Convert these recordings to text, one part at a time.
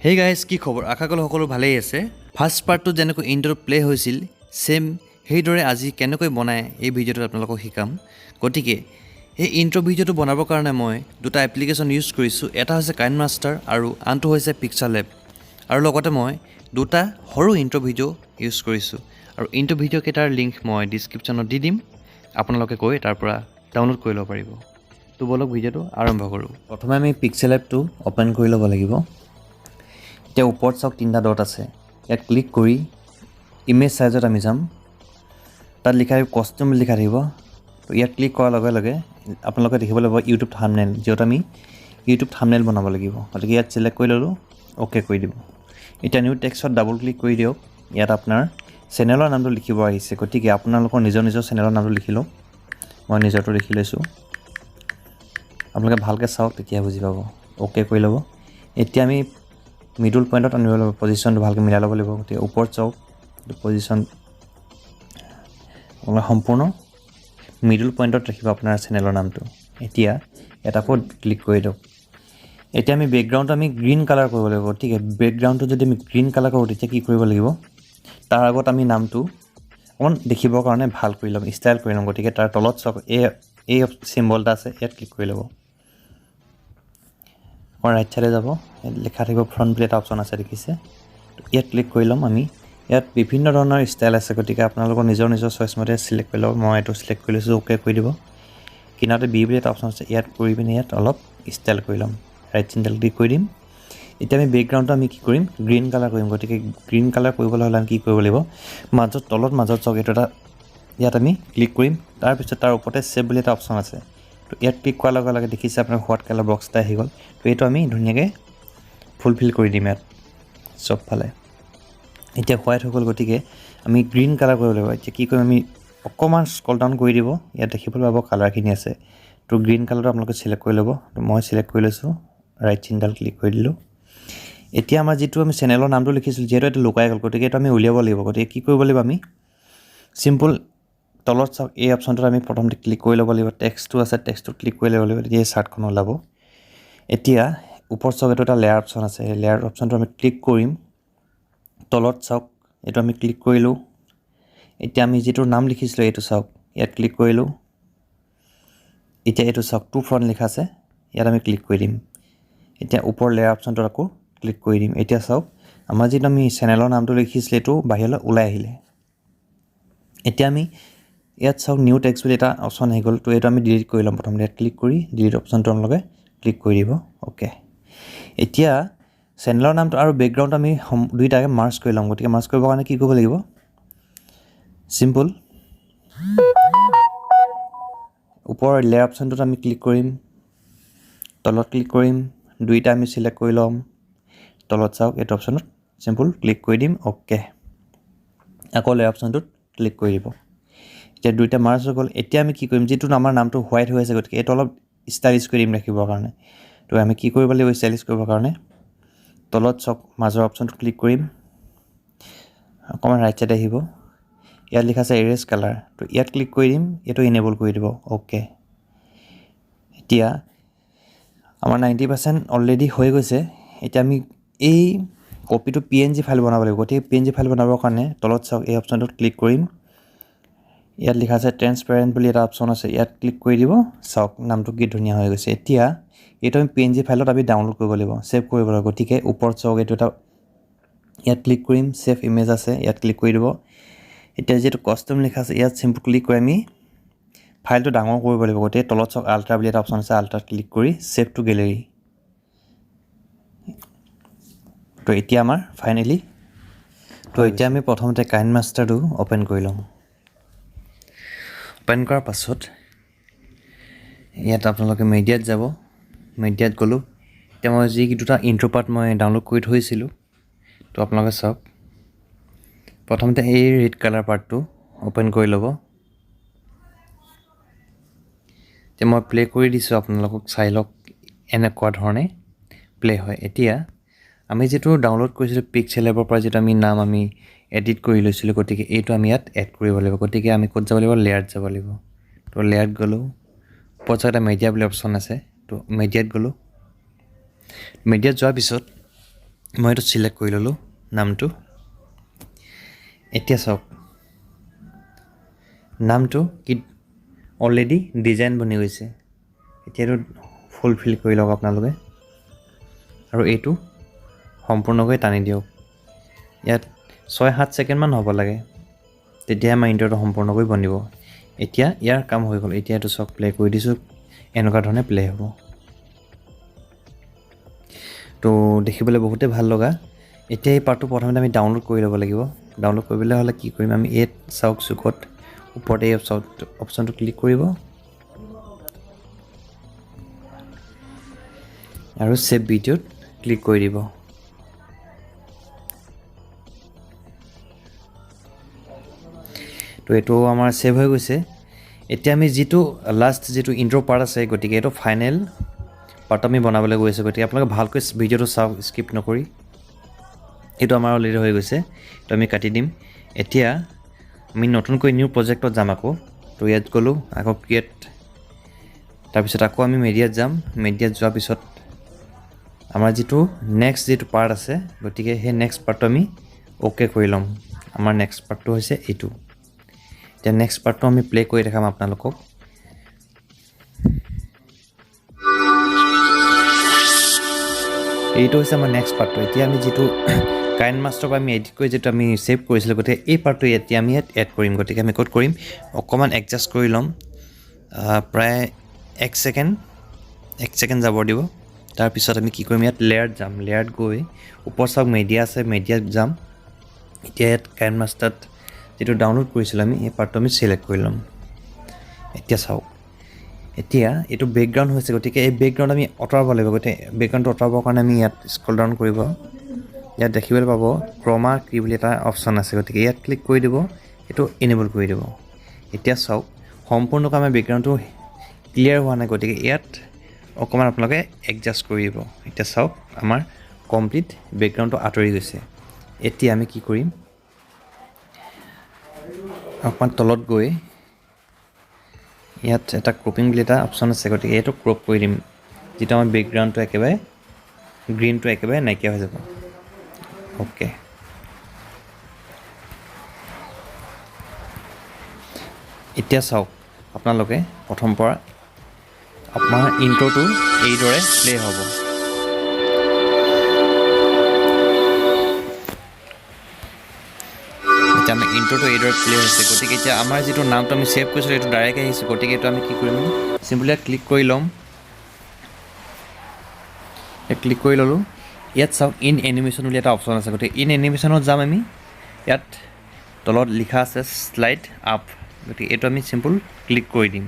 Hey guys, কি খবৰ? আশা কৰোঁ সকলো ভালেই আছে। ফাৰ্ষ্ট পাৰ্টটো যেনেকৈ ইণ্ট্ৰ' প্লে হৈছিল ছেম সেইদৰে আজি কেনেকৈ বনায় এই ভিডিঅ'টোত আপোনালোকক শিকাম। গতিকে এই ইণ্ট্ৰ' ভিডিঅ'টো বনাবৰ কাৰণে মই দুটা এপ্লিকেশ্যন ইউজ কৰিছোঁ। এটা হৈছে কাইনমাষ্টাৰ আৰু আনটো হৈছে পিক্সাৰলেব। আৰু লগতে মই দুটা সৰু ইণ্ট্ৰ' ভিডিঅ' ইউজ কৰিছোঁ। আৰু ইণ্ট্ৰ' ভিডিঅ'কেইটাৰ লিংক মই ডিছক্ৰিপশ্যনত দি দিম, আপোনালোকে গৈ তাৰ পৰা ডাউনলোড কৰি ল'ব পাৰিব। তো বলক ভিডিঅ'টো আৰম্ভ কৰোঁ। প্ৰথমে আমি পিক্সাৰলেবটো অ'পেন কৰি ল'ব লাগিব। এতিয়া ওপৰত চাওক তিনিটা ডট আছে, ইয়াত ক্লিক কৰি ইমেজ চাইজত আমি যাম। তাত লিখা থাকিব কষ্টিউম লিখা থাকিব। তো ইয়াত ক্লিক কৰাৰ লগে লগে আপোনালোকে দেখিবলৈ পাব ইউটিউব থাম্বনেইল, যিহেতু আমি ইউটিউব থাম্বনেইল বনাব লাগিব। গতিকে ইয়াত ছিলেক্ট কৰি ল'লোঁ, অ'কে কৰি দিব। এতিয়া নিউ টেক্সটত ডাবল ক্লিক কৰি দিয়ক। ইয়াত আপোনাৰ চেনেলৰ নামটো লিখিব আহিছে, গতিকে আপোনালোকৰ নিজৰ চেনেলৰ নামটো লিখি লওক। মই নিজৰটো লিখি লৈছোঁ। আপোনালোকে ভালকৈ চাওক, তেতিয়া বুজি পাব। অ'কে কৰি ল'ব। এতিয়া আমি মিডল পইণ্টত আনিব লাগিব, পজিশ্যনটো ভালকৈ মিলাই ল'ব লাগিব। গতিকে ওপৰত চাওক, পজিশ্যন আপোনাৰ সম্পূৰ্ণ মিডল পইণ্টত ৰাখিব আপোনাৰ চেনেলৰ নামটো। এতিয়া ইয়াত আকৌ ক্লিক কৰি দিয়ক। এতিয়া আমি বেকগ্ৰাউণ্ডটো আমি গ্ৰীণ কালাৰ কৰিব লাগিব। ঠিক আছে, বেকগ্ৰাউণ্ডটো যদি আমি গ্ৰীণ কালাৰ কৰোঁ তেতিয়া কি কৰিব লাগিব, তাৰ আগত আমি নামটো অকণমান দেখিবৰ কাৰণে ভাল কৰি ল'ম, ষ্টাইল কৰি ল'ম। গতিকে তাৰ তলত চাওক এই চিম্বল এটা আছে, ইয়াত ক্লিক কৰি ল'ব। অকণ ৰাইট ছাইডে যাব, লিখা থাকিব ফ্ৰণ্ট বুলি এটা অপশ্যন আছে, দেখিছে? ইয়াত ক্লিক কৰি ল'ম আমি। ইয়াত বিভিন্ন ধৰণৰ ষ্টাইল আছে, গতিকে আপোনালোকৰ নিজৰ চইচ মতে চিলেক্ট কৰি ল'ব। মই এইটো চিলেক্ট কৰি লৈছোঁ, অ'কে কৰি দিব। কিনাৰতে বি বুলি এটা অপশ্যন আছে, ইয়াত কৰি পিনে ইয়াত অলপ ষ্টাইল কৰি ল'ম, ৰাইট চিনডাল ক্লিক কৰি দিম। এতিয়া আমি বেকগ্ৰাউণ্ডটো আমি কি কৰিম, গ্ৰীণ কালাৰ কৰিম। গতিকে গ্ৰীণ কালাৰ কৰিবলৈ হ'লে আমি কি কৰিব লাগিব, মাজত চাওক এইটো এটা, ইয়াত আমি ক্লিক কৰিম। তাৰপিছত তাৰ ওপৰতে ছেভ বুলি এটা অপশ্যন আছে। তো ইয়াত ক্লিক কৰাৰ লগে লগে দেখিছে আপোনাৰ হোৱাইট কালাৰ বক্স এটা আহি গ'ল। তো এইটো আমি ধুনীয়াকৈ ফুলফিল কৰি দিম ইয়াত চবফালে। এতিয়া হোৱাইট হৈ গ'ল, গতিকে আমি গ্ৰীণ কালাৰ কৰিব লাগিব। এতিয়া কি কৰিম, আমি অকণমান স্ক্ৰল ডাউন কৰি দিব, ইয়াত দেখিবলৈ পাব কালাৰখিনি আছে। তো গ্ৰীণ কালাৰটো আপোনালোকে চিলেক্ট কৰি ল'ব। তো মই চিলেক্ট কৰি লৈছোঁ, ৰাইট চিনডাল ক্লিক কৰি দিলোঁ। এতিয়া আমাৰ যিটো আমি চেনেলৰ নামটো লিখিছিলোঁ, যিহেতু এইটো লুকাই গ'ল, গতিকে এইটো আমি উলিয়াব লাগিব। গতিকে কি কৰিব লাগিব, আমি চিম্পুল তলত চাওক এই অপশ্যনটোত আমি প্ৰথমতে ক্লিক কৰি ল'ব লাগিব। টেক্সটটো আছে, টেক্সটটোত ক্লিক কৰি ল'ব লাগিব, তেতিয়া এই চাৰ্টখন ওলাব। এতিয়া ওপৰত চাওক এইটো এটা লেয়াৰ অপশ্যন আছে, সেই লেয়াৰ অপশ্যনটো আমি ক্লিক কৰিম। তলত চাওক এইটো আমি ক্লিক কৰিলোঁ। এতিয়া আমি যিটো নাম লিখিছিলোঁ এইটো চাওক, ইয়াত ক্লিক কৰিলোঁ। এতিয়া এইটো চাওক টু ফ্ৰণ্ট লিখা আছে, ইয়াত আমি ক্লিক কৰি দিম। এতিয়া ওপৰ লেয়াৰ অপশ্যনটোত আকৌ ক্লিক কৰি দিম। এতিয়া চাওক আমাৰ যিটো আমি চেনেলৰ নামটো লিখিছিলোঁ এইটো বাহিৰলৈ ওলাই আহিলে। এতিয়া আমি ইয়াত চাওক নিউ টেক্সট বুলি এটা অপশ্যন আহি গ'ল। তো এইটো আমি ডিলিট কৰি ল'ম। প্ৰথমতে ইয়াত ক্লিক কৰি ডিলিট অপশ্যনটো আপোনালোকে ক্লিক কৰি দিব, অ'কে। এতিয়া চেনেলৰ নামটো আৰু বেকগ্ৰাউণ্ডটো আমি দুইটাকে মাৰ্জ কৰি ল'ম। গতিকে মাৰ্জ কৰিবৰ কাৰণে কি কৰিব লাগিব, চিম্পুল ওপৰৰ লেয়াৰ অপশ্যনটোত আমি ক্লিক কৰিম, তলত ক্লিক কৰিম, দুইটা আমি চিলেক্ট কৰি ল'ম। তলত চাওক এইটো অপশ্যনত চিম্পুল ক্লিক কৰি দিম, অ'কে। আকৌ লেয়াৰ অপশ্যনটোত ক্লিক কৰি দিব। এতিয়া দুইটা মাৰ্জ হৈ গ'ল। এতিয়া আমি কি কৰিম, যিটো আমাৰ নামটো হোৱাইট হৈ আছে, গতিকে এইটো অলপ ষ্টাইলিছ কৰি দিম ৰাখিবৰ কাৰণে। তো আমি কি কৰিব লাগিব, ষ্টাইলিছ কৰিবৰ কাৰণে তলত চাওক মাজৰ অপশ্যনটো ক্লিক কৰিম, অকণমান ৰাইট ছাইডে আহিব, ইয়াত লিখা আছে এৰেজ কালাৰ। তো ইয়াত ক্লিক কৰি দিম, এইটো ইনেবল কৰি দিব, অ'কে। এতিয়া আমাৰ 90% অলৰেডি হৈ গৈছে। এতিয়া আমি এই কপিটো PNG ফাইল বনাব লাগিব। গতিকে PNG ফাইল বনাবৰ কাৰণে তলত চাওক এই অপশ্যনটোত ক্লিক কৰিম। ইয়াত লিখা আছে ট্ৰেন্সপেৰেণ্ট বুলি এটা অপশ্যন আছে, ইয়াত ক্লিক কৰি দিব। চাওক নামটো কি ধুনীয়া হৈ গৈছে। এতিয়া এইটো আমি PNG ফাইলত আমি ডাউনলোড কৰিব লাগিব, ছেভ কৰিব লাগিব। গতিকে ওপৰত চাওক এইটো এটা, ইয়াত ক্লিক কৰিম, ছেভ ইমেজ আছে, ইয়াত ক্লিক কৰি দিব। এতিয়া যিটো কষ্টিউম লিখা আছে, ইয়াত চিম্পুল ক্লিক কৰি আমি ফাইলটো ডাঙৰ কৰিব লাগিব। গতিকে তলত চাওক আল্ট্ৰা বুলি এটা অপশ্যন আছে, আল্ট্ৰাত ক্লিক কৰি ছেভ টু গেলেৰী। তো এতিয়া আমাৰ ফাইনেলি, তো এতিয়া আমি প্ৰথমতে কাইনমাষ্টাৰটো অ'পেন কৰি ল'ম। অ'পেন কৰাৰ পাছত ইয়াত আপোনালোকে মিডিয়াত যাব, মিডিয়াত গ'লোঁ। এতিয়া মই যি দুটা ইণ্ট্ৰ' পাৰ্ট মই ডাউনলোড কৰি থৈছিলোঁ, তো আপোনালোকে চাওক প্ৰথমতে এই ৰেড কালাৰ পাৰ্টটো অ'পেন কৰি ল'ব। এতিয়া মই প্লে' কৰি দিছোঁ, আপোনালোকক চাই লওক এনেকুৱা ধৰণে প্লে' হয়। এতিয়া আমি যিটো ডাউনলোড কৰিছিলোঁ পিক্সাৰলেবৰ পৰা, যিটো নাম আমি এডিট কৰি লৈছিলোঁ, গতিকে এইটো আমি ইয়াত এড কৰিব লাগিব। গতিকে আমি ক'ত যাব লাগিব, লেয়াৰত যাব লাগিব। তো লেয়াৰত গ'লোঁ, ওপৰত এটা মিডিয়া বুলি অপশ্যন আছে, তো মিডিয়াত গ'লোঁ। মিডিয়াত যোৱাৰ পিছত মই এইটো চিলেক্ট কৰি ল'লোঁ নামটো। এতিয়া চাওক নামটো কি অলৰেডি ডিজাইন বনি গৈছে। এতিয়া এইটো ফুলফিল কৰি লওক আপোনালোকে আৰু এইটো সম্পূৰ্ণকৈ টানি দিয়ক। ইয়াত 6-7 ছেকেণ্ডমান হ'ব লাগে, তেতিয়াহে আমাৰ ইণ্ট্ৰ'টো সম্পূৰ্ণকৈ বনিব। এতিয়া ইয়াৰ কাম হৈ গ'ল। এতিয়া এইটো চাওক প্লে' কৰি দিছোঁ, এনেকুৱা ধৰণে প্লে' হ'ব। তো দেখিবলৈ বহুতেই ভাল লগা। এতিয়া এই পাৰ্টটো প্ৰথমতে আমি ডাউনলোড কৰি ল'ব লাগিব। ডাউনলোড কৰিবলৈ হ'লে কি কৰিম, আমি ইয়াত চাওক চুকত ওপৰতে এই অপশ্যনটো ক্লিক কৰিব আৰু ছেভ ভিডিঅ'ত ক্লিক কৰি দিব। তো এইটো আমাৰ ছেভ হৈ গৈছে। এতিয়া আমি যিটো লাষ্ট যিটো ইণ্ট্ৰ' পাৰ্ট আছে, গতিকে এইটো ফাইনেল পাৰ্টটো আমি বনাবলৈ গৈ আছোঁ। গতিকে আপোনালোকে ভালকৈ ভিডিঅ'টো চাওক, স্কিপ নকৰি। এইটো আমাৰ অলৰেডি হৈ গৈছে, তো আমি কাটি দিম। এতিয়া আমি নতুনকৈ নিউ প্ৰজেক্টত যাম আকৌ। তো ইয়াত গ'লোঁ, আকৌ ক্ৰিয়েট, তাৰপিছত আকৌ আমি মিডিয়াত যাম। মিডিয়াত যোৱাৰ পিছত আমাৰ যিটো নেক্সট যিটো পাৰ্ট আছে, গতিকে সেই নেক্সট পাৰ্টটো আমি অ'কে কৰি ল'ম। আমাৰ নেক্সট পাৰ্টটো হৈছে এইটো। এতিয়া নেক্সট পাৰ্টটো আমি প্লে' কৰি দেখাম আপোনালোকক। এইটো হৈছে আমাৰ নেক্সট পাৰ্টটো। এতিয়া আমি যিটো কাইন মাষ্টাৰৰ পৰা আমি এডিট কৰি যিটো আমি ছেভ কৰিছিলোঁ, গতিকে এই পাৰ্টটো এতিয়া আমি ইয়াত এড কৰিম। গতিকে আমি ক'ত কৰিম, অকণমান এডজাষ্ট কৰি ল'ম, প্ৰায় 1 ছেকেণ্ড যাব দিব। তাৰপিছত আমি কি কৰিম, ইয়াত লেয়াৰত যাম। লেয়াৰত গৈ ওপৰত চাওক মিডিয়া আছে, মিডিয়াত যাম। এতিয়া ইয়াত কাইন মাষ্টাৰত যিটো ডাউনলোড কৰিছিলোঁ আমি, এই পাৰ্টটো আমি ছিলেক্ট কৰি ল'ম। এতিয়া চাওক, এতিয়া এইটো বেকগ্ৰাউণ্ড হৈছে, গতিকে এই বেকগ্ৰাউণ্ড আমি আঁতৰাব লাগিব। গতিকে বেকগ্ৰাউণ্ডটো আঁতৰাবৰ কাৰণে আমি ইয়াত স্ক্ৰল ডাউন কৰিব। ইয়াত দেখিবলৈ পাব ক্ৰমা কি বুলি এটা অপশ্যন আছে, গতিকে ইয়াত ক্লিক কৰি দিব, এইটো এনেবল কৰি দিব। এতিয়া চাওক সম্পূৰ্ণকৈ আমাৰ বেকগ্ৰাউণ্ডটো ক্লিয়াৰ হোৱা নাই, গতিকে ইয়াত অকণমান আপোনালোকে এডজাষ্ট কৰি দিব। এতিয়া চাওক আমাৰ কমপ্লিট বেকগ্ৰাউণ্ডটো আঁতৰি গৈছে। এতিয়া আমি কি কৰিম, অকণমান তলত গৈ ইয়াত এটা ক্ৰপিং বুলি এটা অপশ্যন আছে, গতিকে এইটো ক্ৰপ কৰি দিম, যিটো আমাৰ বেকগ্ৰাউণ্ডটো একেবাৰে গ্ৰীণটো একেবাৰে নাইকিয়া হৈ যাব। অ'কে, এতিয়া চাওক আপোনালোকে প্ৰথম পৰা আপোনাৰ ইণ্ট্ৰ'টো এইদৰে প্লে' হ'ব। এতিয়া আমি ইণ্ট্ৰ'টো এইদৰে প্লে' হৈছে। গতিকে এতিয়া আমাৰ যিটো নামটো আমি ছেভ কৰিছিলোঁ, এইটো ডাইৰেক্ট আহিছে। গতিকে এইটো আমি কি কৰিম, চিম্পলি ইয়াত ক্লিক কৰি ল'ম। ক্লিক কৰি ল'লোঁ। ইয়াত চাওক ইন এনিমেশ্যন বুলি এটা অপশ্যন আছে, গতিকে ইন এনিমেশ্যনত যাম আমি। ইয়াত তলত লিখা আছে শ্লাইড আপ, গতিকে এইটো আমি চিম্পল ক্লিক কৰি দিম।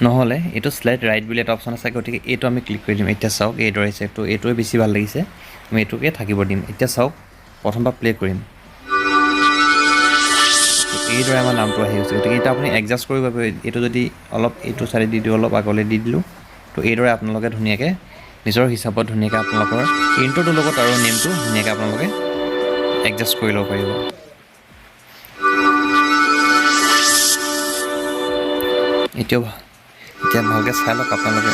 নহ'লে এইটো শ্লাইড ৰাইট বুলি এটা অপশ্যন আছে, গতিকে এইটো আমি ক্লিক কৰি দিম। এতিয়া চাওক এইদৰে আহিছে, তো এইটোৱে বেছি ভাল লাগিছে, আমি এইটোকে থাকিব দিম। এতিয়া চাওক প্ৰথমবাৰ প্লে' কৰিম, এইদৰে আমাৰ নামটো আহি গৈছে। গতিকে এতিয়া আপুনি এডজাষ্ট কৰিব পাৰিব। এইটো যদি অলপ এইটো চাইডে দি দিওঁ, অলপ আগলৈ দি দিলোঁ, তো এইদৰে আপোনালোকে ধুনীয়াকৈ নিজৰ হিচাপত ধুনীয়াকৈ আপোনালোকৰ ইণ্ট্ৰ'টোৰ লগত আৰু নেমটো ধুনীয়াকৈ আপোনালোকে এডজাষ্ট কৰি ল'ব পাৰিব। এতিয়া ভালকৈ চাই লওক আপোনালোকে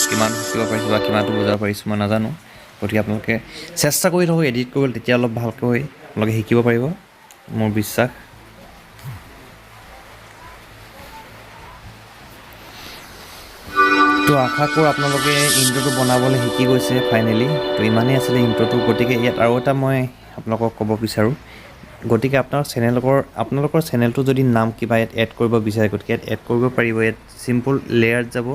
কিমান শিকিব পাৰিছোঁ বা কিমানটো বুজাব পাৰিছোঁ মই নাজানো। গতিকে আপোনালোকে চেষ্টা কৰি থাকক এডিট কৰিবলৈ, তেতিয়া অলপ ভালকৈ আপোনালোকে শিকিব পাৰিব, মোৰ বিশ্বাস। তো আশা কৰোঁ আপোনালোকে ইণ্ট্ৰ'টো বনাবলৈ শিকি গৈছে ফাইনেলি। তো ইমানেই আছিলে ইণ্ট্ৰ'টো। গতিকে ইয়াত আৰু এটা মই আপোনালোকক ক'ব বিচাৰোঁ, গতিকে আপোনালোকৰ চেনেলটো যদি নাম কিবা ইয়াত এড কৰিব বিচাৰে, গতিকে ইয়াত এড কৰিব পাৰিব। ইয়াত চিম্পল লেয়াৰত যাব,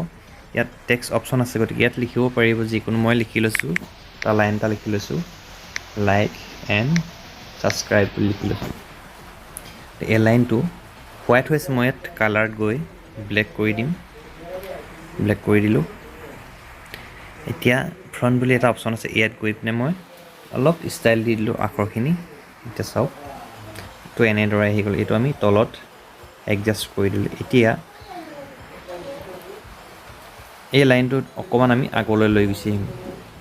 ইয়াত টেক্সট অপশ্যন আছে, গতিকে ইয়াত লিখিব পাৰিব যিকোনো। মই লিখি লৈছোঁ, এটা লাইন এটা লিখি লৈছোঁ, লাইক এণ্ড ছাবস্ক্ৰাইব বুলি লিখি লৈছোঁ। এই লাইনটো হোৱাইট হৈছে, মই ইয়াত কালাৰত গৈ ব্লেক কৰি দিম, ব্লেক কৰি দিলোঁ। এতিয়া ফ্ৰণ্ট বুলি এটা অপশ্যন আছে, ইয়াত গৈ পিনে মই অলপ ষ্টাইল দি দিলোঁ আখৰখিনি। এতিয়া চাওক তো এনেদৰে আহি গ'ল। এইটো আমি তলত এডজাষ্ট কৰি দিলোঁ। এতিয়া এই লাইনটোত অকণমান আমি আগলৈ লৈ গুচি আহিম,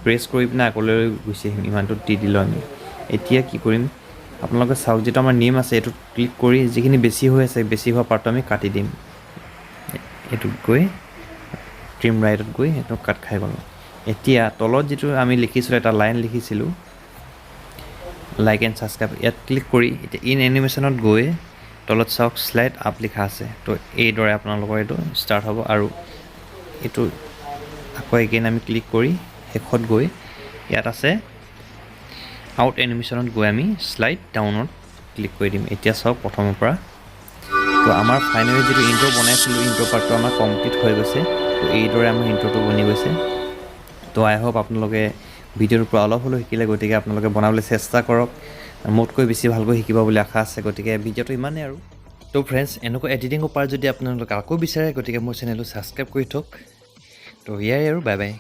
প্ৰেছ কৰি পিনে আগলৈ গুচি আহিম, ইমানটোত দি দিলোঁ আমি। এতিয়া কি কৰিম, আপোনালোকে চাওক যিটো আমাৰ নেম আছে, এইটোত ক্লিক কৰি যিখিনি বেছি হৈ আছে, বেছি হোৱা পাৰ্টটো আমি কাটি দিম। এইটোত গৈ ট্ৰিম ৰাইটত গৈ এইটো কাট খাই গ'ল। এতিয়া তলত যিটো আমি লিখিছিলোঁ এটা লাইন লিখিছিলোঁ লাইক এণ্ড ছাবস্ক্ৰাইব ইয়াত ক্লিক কৰি এতিয়া ইন এনিমেশ্যনত গৈ তলত চাওক শ্লাইড আপ লিখা আছে তো এইদৰে আপোনালোকৰ এইটো ষ্টাৰ্ট হ'ব আৰু এইটো আকৌ এগেইন আমি ক্লিক কৰি শেষত গৈ ইয়াত আছে আউট এনিমেশ্যনত গৈ আমি শ্লাইড ডাউনত ক্লিক কৰি দিম এতিয়া চাওক প্ৰথমৰ পৰা তো আমাৰ ফাইনেলি যিটো ইণ্ট্ৰ' বনাইছিলোঁ ইণ্ট্ৰ' পাৰ্টটো আমাৰ কমপ্লিট হৈ গৈছে তো এইদৰে আমাৰ ইণ্ট্ৰ'টো বনি গৈছে তো আই হোপ আপোনালোকে ভিডিঅ'টোৰ পৰা অলপ হ'লেও শিকিলে গতিকে আপোনালোকে বনাবলৈ চেষ্টা কৰক মোতকৈ বেছি ভালকৈ শিকিব বুলি আশা আছে গতিকে ভিডিঅ'টো ইমানেই আৰু তো ফ্ৰেণ্ডছ এনেকুৱা এডিটিঙৰ পাৰ্ট যদি আপোনালোকে আকৌ বিচাৰে গতিকে মোৰ চেনেলটো ছাবস্ক্ৰাইব কৰি থওক তো ইয়াৰে আৰু বাই বাই